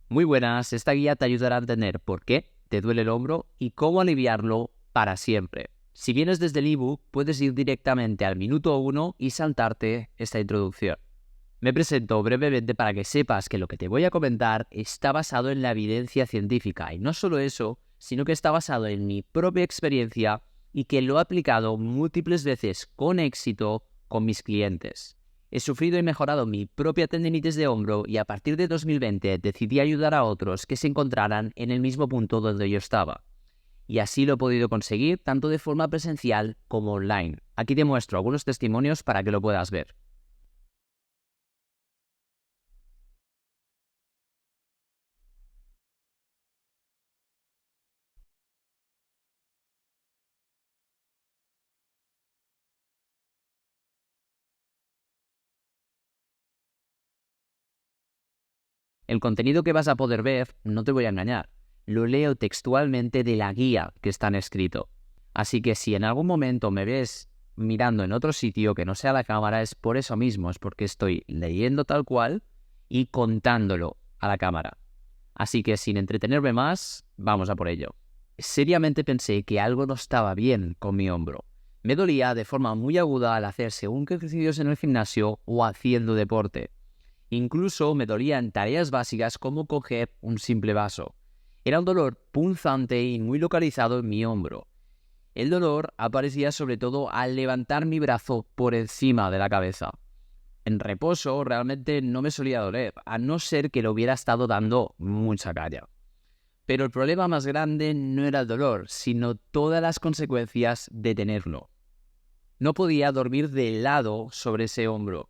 Muy buenas, esta guía te ayudará a entender por qué te duele el hombro y cómo aliviarlo para siempre. Si vienes desde el ebook, puedes ir directamente al minuto 1 y saltarte esta introducción. Me presento brevemente para que sepas que lo que te voy a comentar está basado en la evidencia científica y no solo eso, sino que está basado en mi propia experiencia y que lo he aplicado múltiples veces con éxito con mis clientes. He sufrido y mejorado mi propia tendinitis de hombro y a partir de 2020 decidí ayudar a otros que se encontraran en el mismo punto donde yo estaba. Y así lo he podido conseguir tanto de forma presencial como online. Aquí te muestro algunos testimonios para que lo puedas ver. El contenido que vas a poder ver, no te voy a engañar, lo leo textualmente de la guía que está en escrito. Así que si en algún momento me ves mirando en otro sitio que no sea la cámara, es por eso mismo, es porque estoy leyendo tal cual y contándolo a la cámara. Así que sin entretenerme más, vamos a por ello. Seriamente pensé que algo no estaba bien con mi hombro. Me dolía de forma muy aguda al hacer según qué ejercicios en el gimnasio o haciendo deporte. Incluso me dolía en tareas básicas como coger un simple vaso. Era un dolor punzante y muy localizado en mi hombro. El dolor aparecía sobre todo al levantar mi brazo por encima de la cabeza. En reposo realmente no me solía doler, a no ser que le hubiera estado dando mucha caña. Pero el problema más grande no era el dolor, sino todas las consecuencias de tenerlo. No podía dormir de lado sobre ese hombro.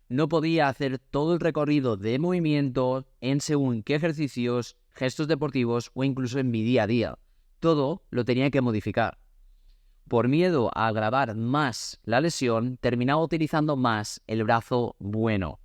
No podía hacer todo el recorrido de movimiento en según qué ejercicios, gestos deportivos o incluso en mi día a día. Todo lo tenía que modificar. Por miedo a agravar más la lesión, terminaba utilizando más el brazo bueno.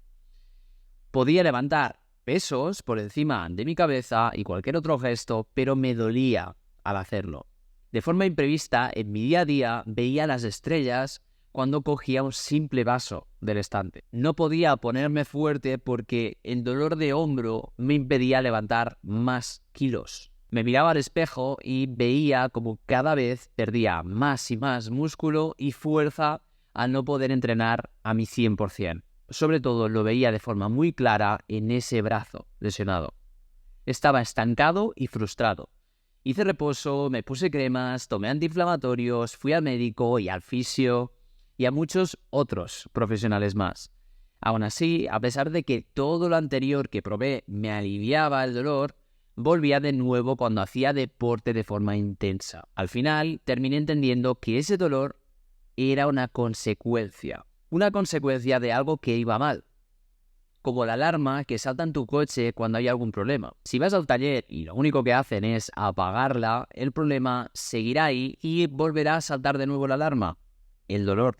Podía levantar pesos por encima de mi cabeza y cualquier otro gesto, pero me dolía al hacerlo. De forma imprevista, en mi día a día veía las estrellas cuando cogía un simple vaso del estante. No podía ponerme fuerte porque el dolor de hombro me impedía levantar más kilos. Me miraba al espejo y veía como cada vez perdía más y más músculo y fuerza al no poder entrenar a mi 100%. Sobre todo lo veía de forma muy clara en ese brazo lesionado. Estaba estancado y frustrado. Hice reposo, me puse cremas, tomé antiinflamatorios, fui al médico y al fisio y a muchos otros profesionales más. Aún así, a pesar de que todo lo anterior que probé me aliviaba el dolor, volvía de nuevo cuando hacía deporte de forma intensa. Al final, terminé entendiendo que ese dolor era una consecuencia de algo que iba mal, como la alarma que salta en tu coche cuando hay algún problema. Si vas al taller y lo único que hacen es apagarla, el problema seguirá ahí y volverá a saltar de nuevo la alarma, el dolor.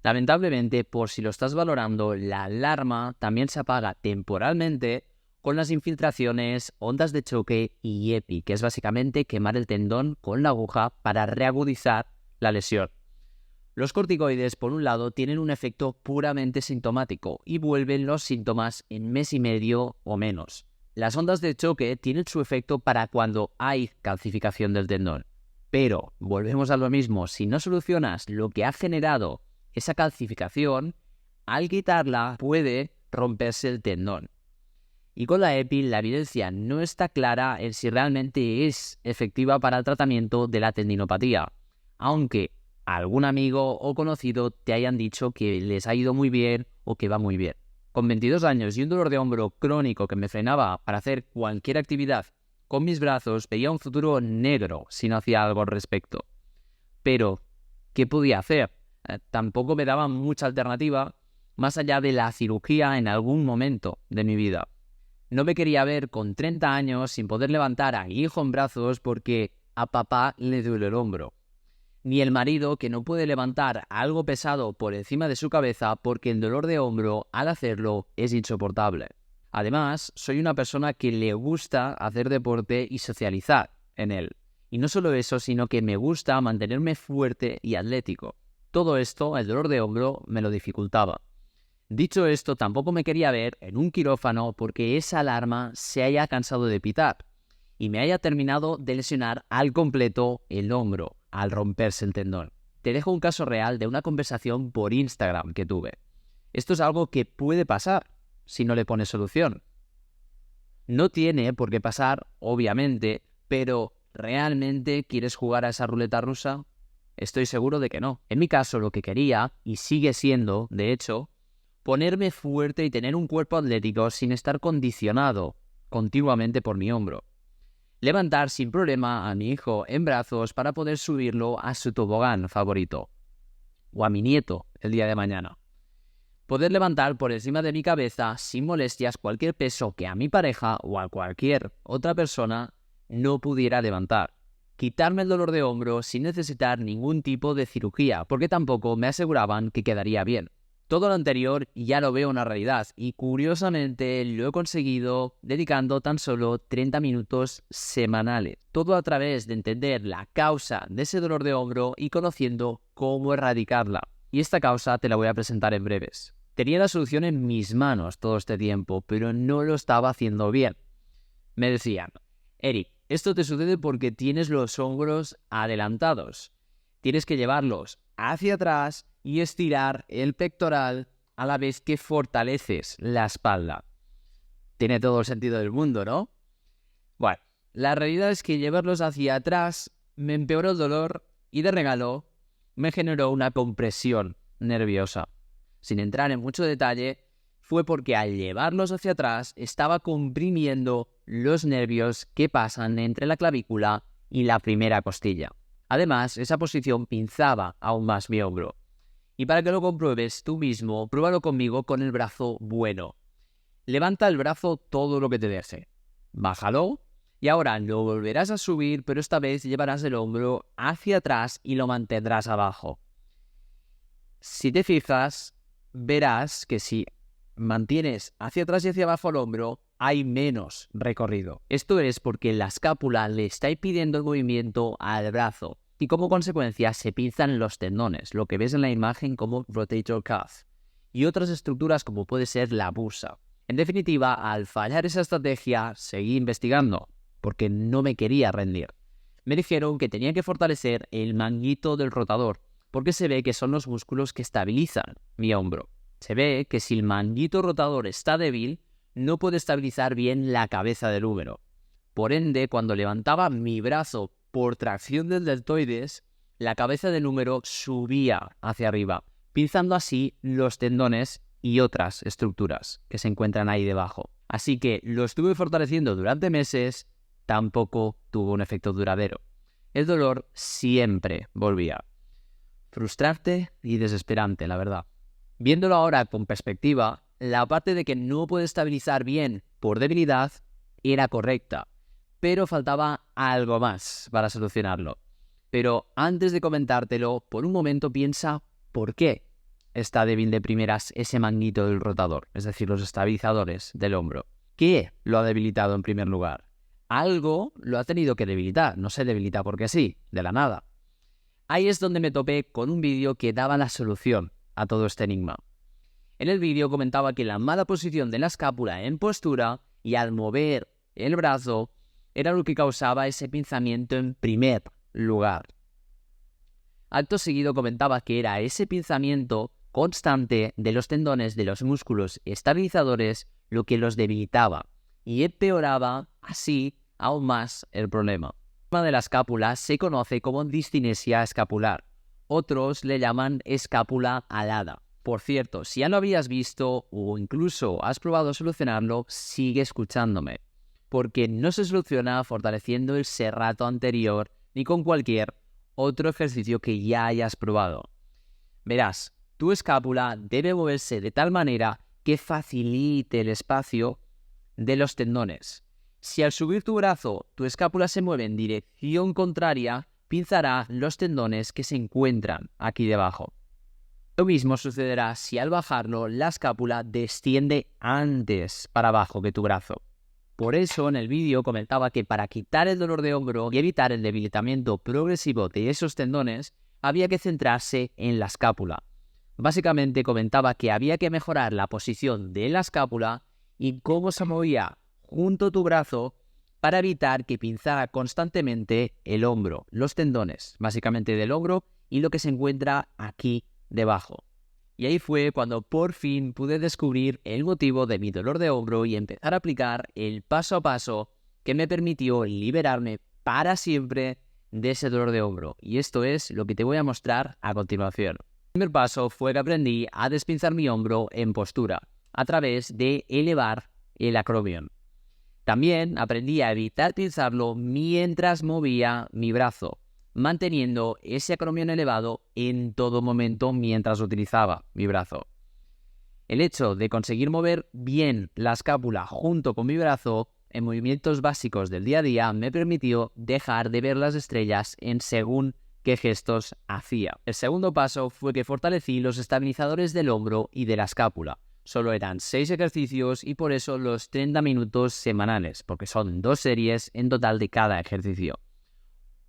Lamentablemente, por si lo estás valorando, la alarma también se apaga temporalmente con las infiltraciones, ondas de choque y EPI, que es básicamente quemar el tendón con la aguja para reagudizar la lesión. Los corticoides, por un lado, tienen un efecto puramente sintomático y vuelven los síntomas en mes y medio o menos. Las ondas de choque tienen su efecto para cuando hay calcificación del tendón. Pero, volvemos a lo mismo, si no solucionas lo que ha generado esa calcificación, al quitarla puede romperse el tendón. Y con la EPI la evidencia no está clara en si realmente es efectiva para el tratamiento de la tendinopatía, aunque algún amigo o conocido te hayan dicho que les ha ido muy bien o que va muy bien. Con 22 años y un dolor de hombro crónico que me frenaba para hacer cualquier actividad con mis brazos, veía un futuro negro si no hacía algo al respecto. Pero, ¿qué podía hacer? Tampoco me daba mucha alternativa más allá de la cirugía en algún momento de mi vida. No me quería ver con 30 años sin poder levantar a mi hijo en brazos porque a papá le duele el hombro. Ni el marido que no puede levantar algo pesado por encima de su cabeza porque el dolor de hombro al hacerlo es insoportable. Además, soy una persona que le gusta hacer deporte y socializar en él. Y no solo eso, sino que me gusta mantenerme fuerte y atlético. Todo esto, el dolor de hombro, me lo dificultaba. Dicho esto, tampoco me quería ver en un quirófano porque esa alarma se haya cansado de pitar y me haya terminado de lesionar al completo el hombro al romperse el tendón. Te dejo un caso real de una conversación por Instagram que tuve. Esto es algo que puede pasar si no le pones solución. No tiene por qué pasar, obviamente, pero ¿realmente quieres jugar a esa ruleta rusa? Estoy seguro de que no. En mi caso, lo que quería, y sigue siendo, de hecho, ponerme fuerte y tener un cuerpo atlético sin estar condicionado continuamente por mi hombro. Levantar sin problema a mi hijo en brazos para poder subirlo a su tobogán favorito. O a mi nieto el día de mañana. Poder levantar por encima de mi cabeza sin molestias cualquier peso que a mi pareja o a cualquier otra persona no pudiera levantar. Quitarme el dolor de hombro sin necesitar ningún tipo de cirugía, porque tampoco me aseguraban que quedaría bien. Todo lo anterior ya lo veo una realidad y curiosamente lo he conseguido dedicando tan solo 30 minutos semanales. Todo a través de entender la causa de ese dolor de hombro y conociendo cómo erradicarla. Y esta causa te la voy a presentar en breves. Tenía la solución en mis manos todo este tiempo, pero no lo estaba haciendo bien. Me decían, Eric, esto te sucede porque tienes los hombros adelantados. Tienes que llevarlos hacia atrás y estirar el pectoral a la vez que fortaleces la espalda. Tiene todo el sentido del mundo, ¿no? Bueno, la realidad es que llevarlos hacia atrás me empeoró el dolor y de regalo me generó una compresión nerviosa. Sin entrar en mucho detalle, fue porque al llevarlos hacia atrás estaba comprimiendo los nervios que pasan entre la clavícula y la primera costilla. Además, esa posición pinzaba aún más mi hombro. Y para que lo compruebes tú mismo, pruébalo conmigo con el brazo bueno. Levanta el brazo todo lo que te deje. Bájalo y ahora lo volverás a subir, pero esta vez llevarás el hombro hacia atrás y lo mantendrás abajo. Si te fijas, verás que si mantienes hacia atrás y hacia abajo el hombro, hay menos recorrido. Esto es porque la escápula le está impidiendo el movimiento al brazo y como consecuencia se pinzan los tendones, lo que ves en la imagen como rotator cuff, y otras estructuras como puede ser la bursa. En definitiva, al fallar esa estrategia, seguí investigando, porque no me quería rendir. Me dijeron que tenía que fortalecer el manguito del rotador, porque se ve que son los músculos que estabilizan mi hombro. Se ve que si el manguito rotador está débil, no puede estabilizar bien la cabeza del húmero. Por ende, cuando levantaba mi brazo por tracción del deltoides, la cabeza del húmero subía hacia arriba, pinzando así los tendones y otras estructuras que se encuentran ahí debajo. Así que lo estuve fortaleciendo durante meses, tampoco tuvo un efecto duradero. El dolor siempre volvía. Frustrante y desesperante, la verdad. Viéndolo ahora con perspectiva, la parte de que no puede estabilizar bien por debilidad era correcta, pero faltaba algo más para solucionarlo. Pero antes de comentártelo, por un momento piensa por qué está débil de primeras ese manguito del rotador, es decir, los estabilizadores del hombro. ¿Qué lo ha debilitado en primer lugar? Algo lo ha tenido que debilitar, no se debilita porque sí, de la nada. Ahí es donde me topé con un vídeo que daba la solución a todo este enigma. En el vídeo comentaba que la mala posición de la escápula en postura y al mover el brazo era lo que causaba ese pinzamiento en primer lugar. Acto seguido comentaba que era ese pinzamiento constante de los tendones de los músculos estabilizadores lo que los debilitaba y empeoraba así aún más el problema. El problema de la escápula se conoce como discinesia escapular. Otros le llaman escápula alada. Por cierto, si ya lo habías visto o incluso has probado solucionarlo, sigue escuchándome, porque no se soluciona fortaleciendo el serrato anterior ni con cualquier otro ejercicio que ya hayas probado. Verás, tu escápula debe moverse de tal manera que facilite el espacio de los tendones. Si al subir tu brazo tu escápula se mueve en dirección contraria, pinzará los tendones que se encuentran aquí debajo. Lo mismo sucederá si al bajarlo la escápula desciende antes para abajo que tu brazo. Por eso en el vídeo comentaba que para quitar el dolor de hombro y evitar el debilitamiento progresivo de esos tendones, había que centrarse en la escápula. Básicamente comentaba que había que mejorar la posición de la escápula y cómo se movía junto tu brazo para evitar que pinzara constantemente el hombro, los tendones, básicamente del hombro y lo que se encuentra aquí debajo. Y ahí fue cuando por fin pude descubrir el motivo de mi dolor de hombro y empezar a aplicar el paso a paso que me permitió liberarme para siempre de ese dolor de hombro. Y esto es lo que te voy a mostrar a continuación. El primer paso fue que aprendí a despinzar mi hombro en postura a través de elevar el acromion. También aprendí a evitar pinzarlo mientras movía mi brazo, manteniendo ese acromion elevado en todo momento mientras utilizaba mi brazo. El hecho de conseguir mover bien la escápula junto con mi brazo en movimientos básicos del día a día me permitió dejar de ver las estrellas en según qué gestos hacía. El segundo paso fue que fortalecí los estabilizadores del hombro y de la escápula. Solo eran 6 ejercicios y por eso los 30 minutos semanales, porque son 2 series en total de cada ejercicio.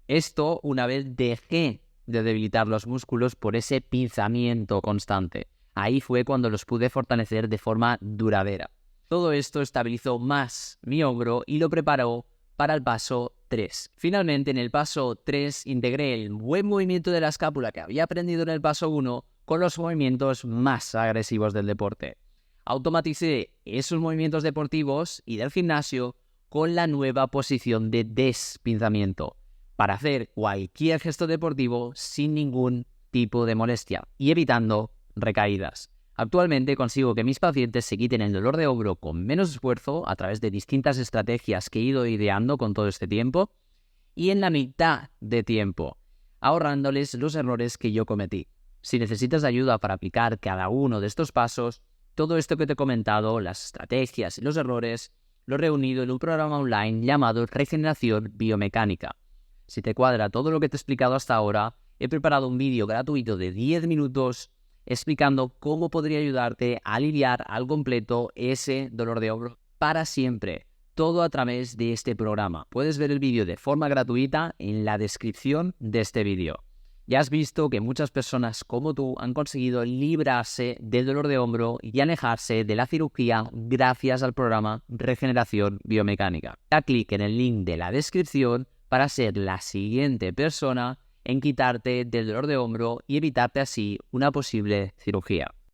Esto una vez dejé de debilitar los músculos por ese pinzamiento constante. Ahí fue cuando los pude fortalecer de forma duradera. Todo esto estabilizó más mi hombro y lo preparó para el paso 3. Finalmente, en el paso 3 integré el buen movimiento de la escápula que había aprendido en el paso 1 con los movimientos más agresivos del deporte. Automaticé esos movimientos deportivos y del gimnasio con la nueva posición de despinzamiento para hacer cualquier gesto deportivo sin ningún tipo de molestia y evitando recaídas. Actualmente consigo que mis pacientes se quiten el dolor de hombro con menos esfuerzo a través de distintas estrategias que he ido ideando con todo este tiempo y en la mitad de tiempo, ahorrándoles los errores que yo cometí. Si necesitas ayuda para aplicar cada uno de estos pasos, todo esto que te he comentado, las estrategias y los errores, lo he reunido en un programa online llamado Regeneración Biomecánica. Si te cuadra todo lo que te he explicado hasta ahora, he preparado un vídeo gratuito de 10 minutos explicando cómo podría ayudarte a aliviar al completo ese dolor de hombro para siempre. Todo a través de este programa. Puedes ver el vídeo de forma gratuita en la descripción de este vídeo. Ya has visto que muchas personas como tú han conseguido librarse del dolor de hombro y alejarse de la cirugía gracias al programa Regeneración Biomecánica. Da clic en el link de la descripción para ser la siguiente persona en quitarte del dolor de hombro y evitarte así una posible cirugía.